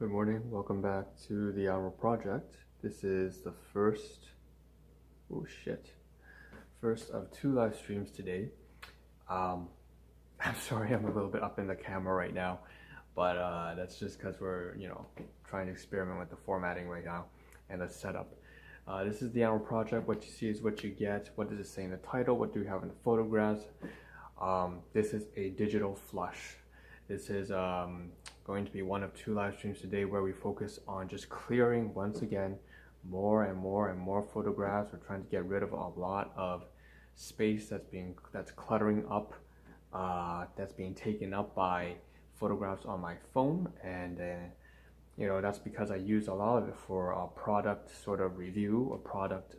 Good morning, welcome back to the Ahn Rho Project. This is the first of two live streams today. I'm sorry I'm a little bit up in the camera right now, but that's just because we're, trying to experiment with the formatting right now and the setup. This is the Ahn Rho Project. What you see is what you get. What does it say in the title? What do we have in the photographs? This is a digital flush. This is going to be one of two live streams today where we focus on just clearing, once again, more and more photographs. We're trying to get rid of a lot of space that's cluttering up, that's being taken up by photographs on my phone, and that's because I use a lot of it for a product sort of review or product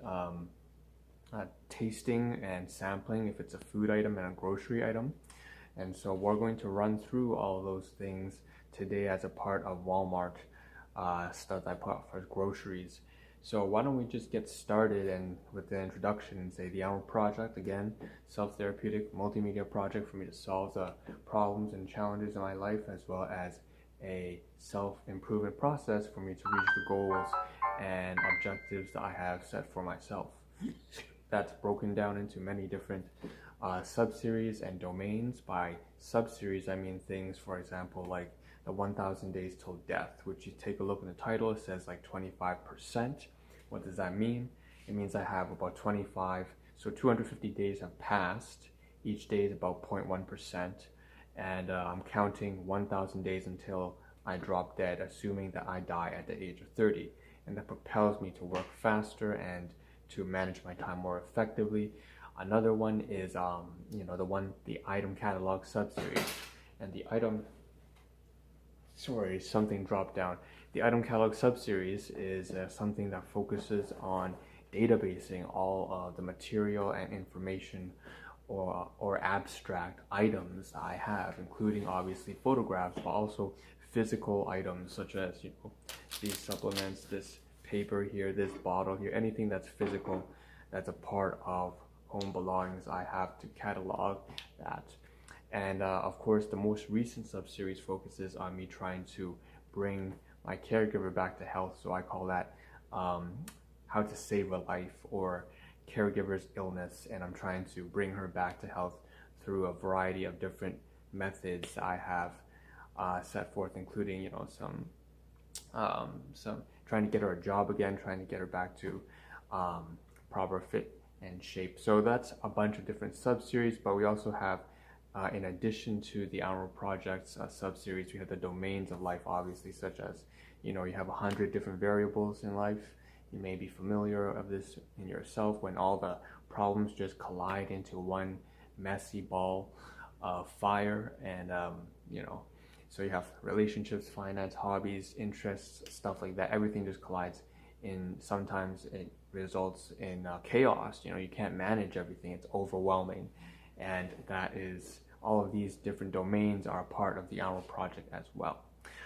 tasting and sampling if it's a food item and a grocery item. And so we're going to run through all of those things today as a part of Walmart stuff I put for groceries. So why don't we just get started and with the introduction and say the Ahn Rho Project, again, self-therapeutic multimedia project for me to solve the problems and challenges in my life, as well as a self-improvement process for me to reach the goals and objectives that I have set for myself. That's broken down into many different sub-series and domains. By sub-series, I mean things, for example, like the 1,000 days till death, which you take a look in the title, it says like 25%. What does that mean? It means I have about 250 days have passed. Each day is about 0.1%. And I'm counting 1,000 days until I drop dead, assuming that I die at the age of 30. And that propels me to work faster and to manage my time more effectively. Another one is the item catalog sub-series, and the item something dropped down. The item catalog sub-series is something that focuses on databasing all of the material and information or abstract items I have, including obviously photographs, but also physical items such as these supplements, this paper here, this bottle here, anything that's physical, that's a part of home belongings. I have to catalog that. And of course, the most recent sub-series focuses on me trying to bring my caregiver back to health. So I call that how to save a life, or caregiver's illness. And I'm trying to bring her back to health through a variety of different methods I have set forth, including some trying to get her a job again, trying to get her back to proper fit and shape. So that's a bunch of different sub-series, but we also have, in addition to the Ahn Rho Project's sub-series, we have the domains of life, obviously, such as, you have 100 different variables in life. You may be familiar of this in yourself, when all the problems just collide into one messy ball of fire, and so you have relationships, finance, hobbies, interests, stuff like that. Everything just collides, sometimes it results in chaos. You can't manage everything. It's overwhelming. And that is, all of these different domains are a part of the Ahn Rho Project as well.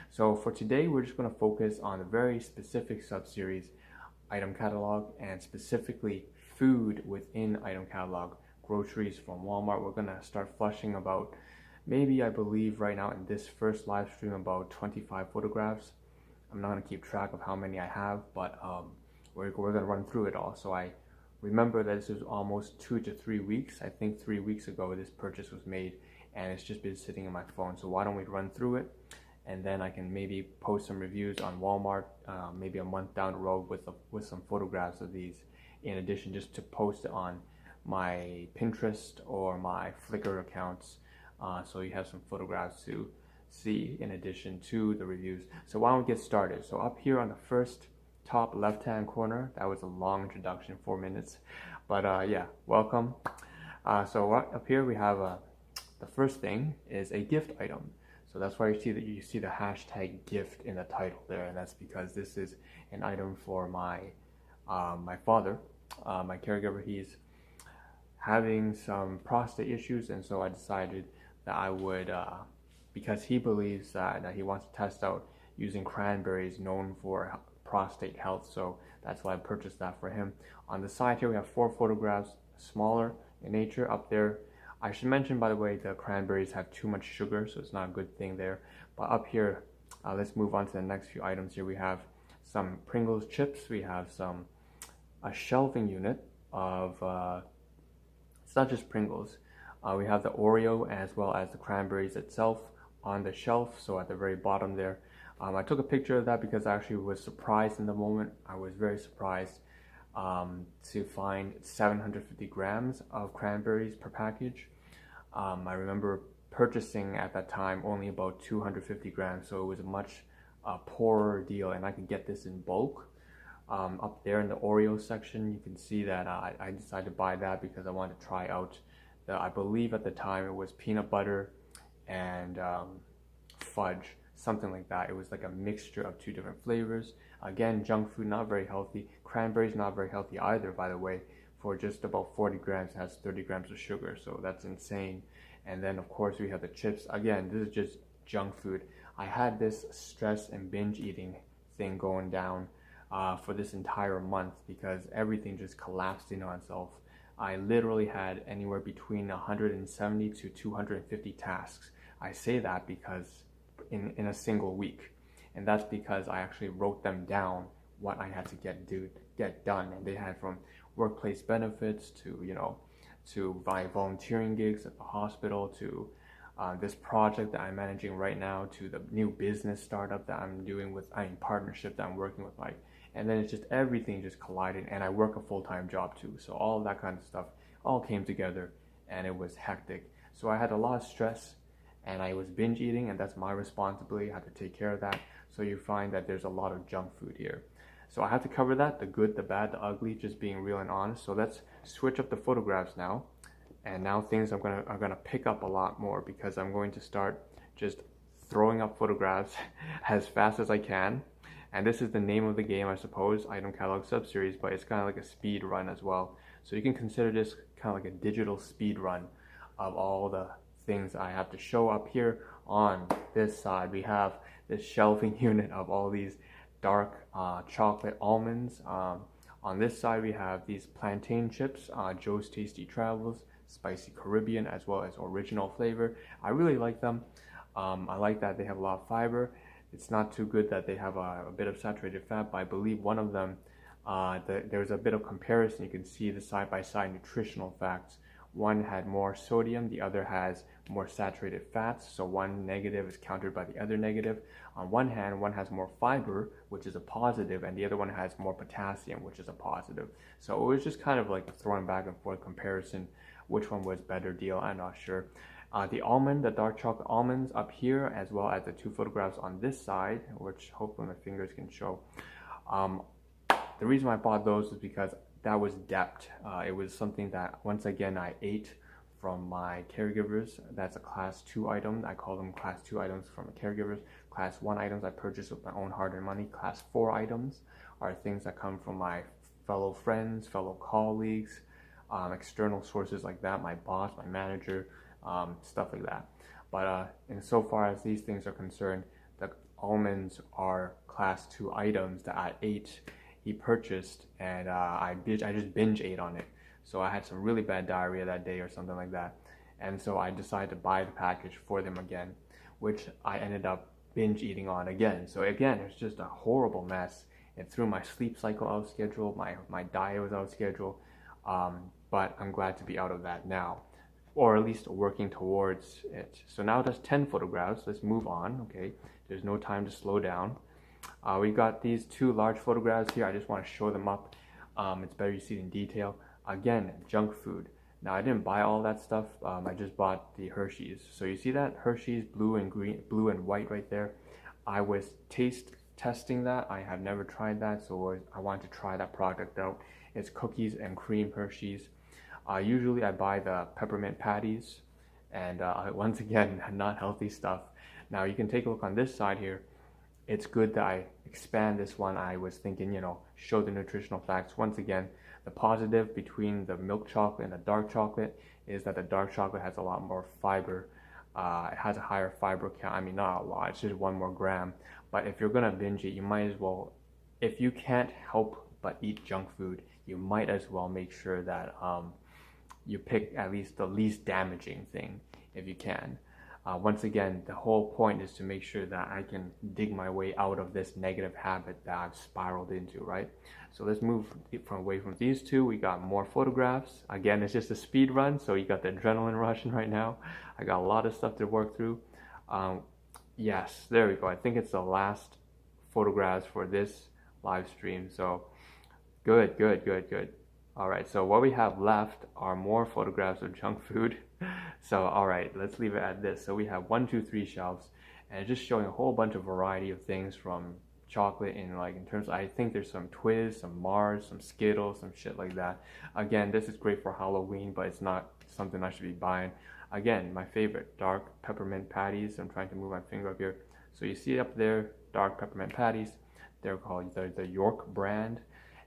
So for today, we're just going to focus on a very specific sub-series, item catalog, and specifically food within item catalog, groceries from Walmart. We're going to start flushing about, maybe, I believe right now in this first live stream, about 25 photographs. I'm not going to keep track of how many I have, but we're going to run through it all. So I remember that this is almost 2 to 3 weeks. I think 3 weeks ago this purchase was made, and it's just been sitting in my phone. So why don't we run through it, and then I can maybe post some reviews on Walmart, maybe a month down the road with some photographs of these, in addition, just to post it on my Pinterest or my Flickr accounts, so you have some photographs to see in addition to the reviews. So why don't we get started? So up here on the first top left-hand corner, that was a long introduction, 4 minutes, but yeah, welcome. So up here we have the first thing is a gift item. So that's why you see the hashtag gift in the title there, and that's because this is an item for my father, my caregiver. He's having some prostate issues, and so I decided that I would, because he believes that he wants to test out using cranberries, known for prostate health. So that's why I purchased that for him. On the side here we have 4 photographs, smaller in nature. Up there, I should mention, by the way, the cranberries have too much sugar, so it's not a good thing there. But up here, let's move on to the next few items here. We have some Pringles chips. We have a shelving unit of, it's not just Pringles. We have the Oreo as well as the cranberries itself on the shelf. So at the very bottom there, I took a picture of that because I actually was surprised in the moment. I was very surprised to find 750 grams of cranberries per package. I remember purchasing at that time only about 250 grams, so it was a much poorer deal, and I could get this in bulk. Up there in the Oreo section, you can see that I decided to buy that because I wanted to try out I believe at the time it was peanut butter and fudge, something like that. It was like a mixture of two different flavors. Again, junk food, not very healthy. Cranberries, not very healthy either, by the way. For just about 40 grams, it has 30 grams of sugar, so that's insane. And then, of course, we have the chips. Again, this is just junk food. I had this stress and binge eating thing going down for this entire month because everything just collapsed in on itself. I literally had anywhere between 170 to 250 tasks. I say that because in a single week, and that's because I actually wrote them down what I had to get done, and they had from workplace benefits to to my volunteering gigs at the hospital to this project that I'm managing right now to the new business startup that I'm doing with partnership that I'm working with and then it's just everything just collided, and I work a full-time job too, so all of that kind of stuff all came together and it was hectic. So I had a lot of stress and I was binge eating, and that's my responsibility. I had to take care of that. So you find that there's a lot of junk food here. So I have to cover that, the good, the bad, the ugly, just being real and honest. So let's switch up the photographs now. And now things are gonna pick up a lot more because I'm going to start just throwing up photographs as fast as I can. And this is the name of the game, I suppose, item catalog subseries, but it's kind of like a speed run as well. So you can consider this kind of like a digital speed run of all the things I have to show. Up here on this side, we have this shelving unit of all these dark chocolate almonds. On this side, we have these plantain chips, Joe's Tasty Travels, Spicy Caribbean, as well as original flavor. I really like them. I like that they have a lot of fiber. It's not too good that they have a bit of saturated fat, but I believe one of them, there's a bit of comparison. You can see the side-by-side nutritional facts. One had more sodium, the other has more saturated fats, so one negative is countered by the other negative. On one hand, one has more fiber, which is a positive, and the other one has more potassium, which is a positive. So it was just kind of like a throwing back and forth comparison. Which one was better deal, I'm not sure. The dark chocolate almonds up here, as well as the two photographs on this side, which hopefully my fingers can show. The reason I bought those is because that was depth. It was something that, once again, I ate from my caregivers. That's a class 2 item. I call them class 2 items from the caregivers. Class 1 items I purchased with my own hard-earned money. Class 4 items are things that come from my fellow friends, fellow colleagues, external sources like that, my boss, my manager, stuff like that. But insofar as these things are concerned, the almonds are class 2 items that I ate. He purchased, and I just binge ate on it. So I had some really bad diarrhea that day or something like that. And so I decided to buy the package for them again, which I ended up binge eating on again. So again, it's just a horrible mess. It threw my sleep cycle out of schedule, my diet was out of schedule. But I'm glad to be out of that now, or at least working towards it. So now that's 10 photographs. Let's move on, okay? There's no time to slow down. We got these 2 large photographs here. I just want to show them up. It's better you see it in detail. Again, junk food. Now I didn't buy all that stuff. I just bought the Hershey's. So you see that Hershey's blue and white right there. I was testing that. I have never tried that, so I wanted to try that product out. It's cookies and cream Hershey's. Usually I buy the peppermint patties, and once again, not healthy stuff. Now you can take a look on this side here. It's good that I expand this one. I was thinking, show the nutritional facts. Once again, the positive between the milk chocolate and the dark chocolate is that the dark chocolate has a lot more fiber. It has a higher fiber count. I mean, not a lot, it's just 1 more gram. But if you're gonna binge eat, you might as well, if you can't help but eat junk food, you might as well make sure that you pick at least the least damaging thing if you can. Once again, the whole point is to make sure that I can dig my way out of this negative habit that I've spiraled into, right? So let's move away from these two. We got more photographs. Again, it's just a speed run, so you got the adrenaline rushing right now. I got a lot of stuff to work through. Yes, there we go. I think it's the last photographs for this live stream. So good. All right, so what we have left are more photographs of junk food. So, all right, let's leave it at this. So we have 1, 2, 3 shelves, and it's just showing a whole bunch of variety of things from chocolate and like in terms of, I think there's some Twiz, some Mars, some Skittles, some shit like that. Again, this is great for Halloween, but it's not something I should be buying. Again, my favorite, dark peppermint patties. I'm trying to move my finger up here. So you see up there, dark peppermint patties. They're called the York brand,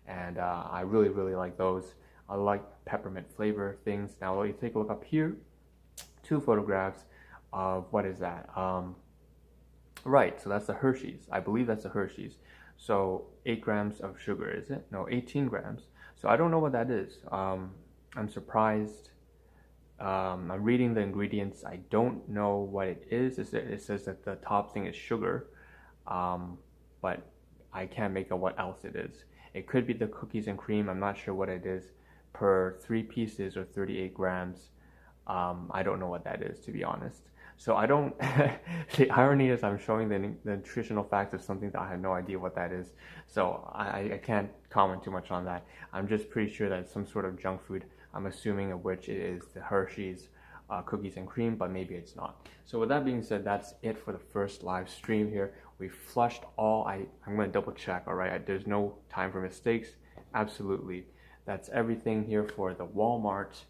and I really like those. I like peppermint flavor things. Now, you take a look up here, 2 photographs of, what is that? Right, so that's the Hershey's. I believe that's the Hershey's. So 8 grams of sugar, is it? No, 18 grams. So I don't know what that is. I'm surprised. I'm reading the ingredients. I don't know what it is. It says that the top thing is sugar, but I can't make out what else it is. It could be the cookies and cream. I'm not sure what it is. Per 3 pieces or 38 grams. I don't know what that is, to be honest. So I don't, the irony is I'm showing the nutritional facts of something that I have no idea what that is. So I can't comment too much on that. I'm just pretty sure that it's some sort of junk food. I'm assuming of which it is the Hershey's cookies and cream, but maybe it's not. So with that being said, that's it for the first live stream here. We flushed all, I'm going to double check, all right? There's no time for mistakes. Absolutely. That's everything here for the Walmart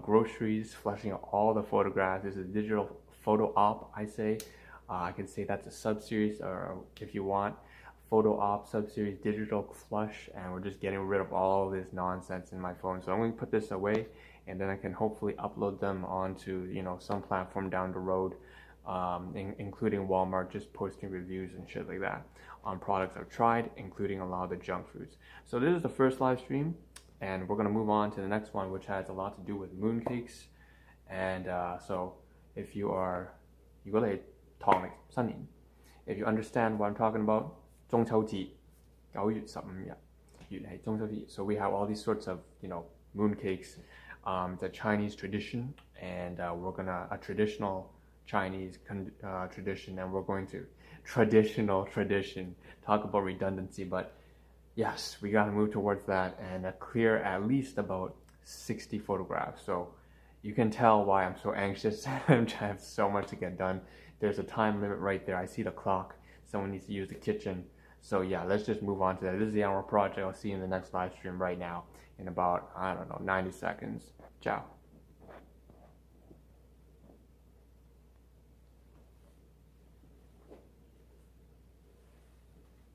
groceries, flushing out all the photographs. This is a digital photo op, I say. I can say that's a sub-series, or if you want, photo op, sub-series, digital flush, and we're just getting rid of all this nonsense in my phone. So I'm going to put this away, and then I can hopefully upload them onto, you know, some platform down the road, including Walmart, just posting reviews and shit like that on products I've tried, including a lot of the junk foods. So this is the first live stream, and we're going to move on to the next one, which has a lot to do with mooncakes. And so if you are, if you understand what I'm talking about, 中秋節9月15日 中秋節. So we have all these sorts of, you know, mooncakes, the Chinese tradition, and we're gonna, a traditional Chinese tradition, and we're going to tradition, talk about redundancy, but yes, we gotta move towards that and clear at least about 60 photographs. So you can tell why I'm so anxious. I have so much to get done. There's a time limit right there. I see the clock. Someone needs to use the kitchen. So yeah, let's just move on to that. This is the Ahn Rho Project. I'll see you in the next live stream right now in about, I don't know, 90 seconds. Ciao.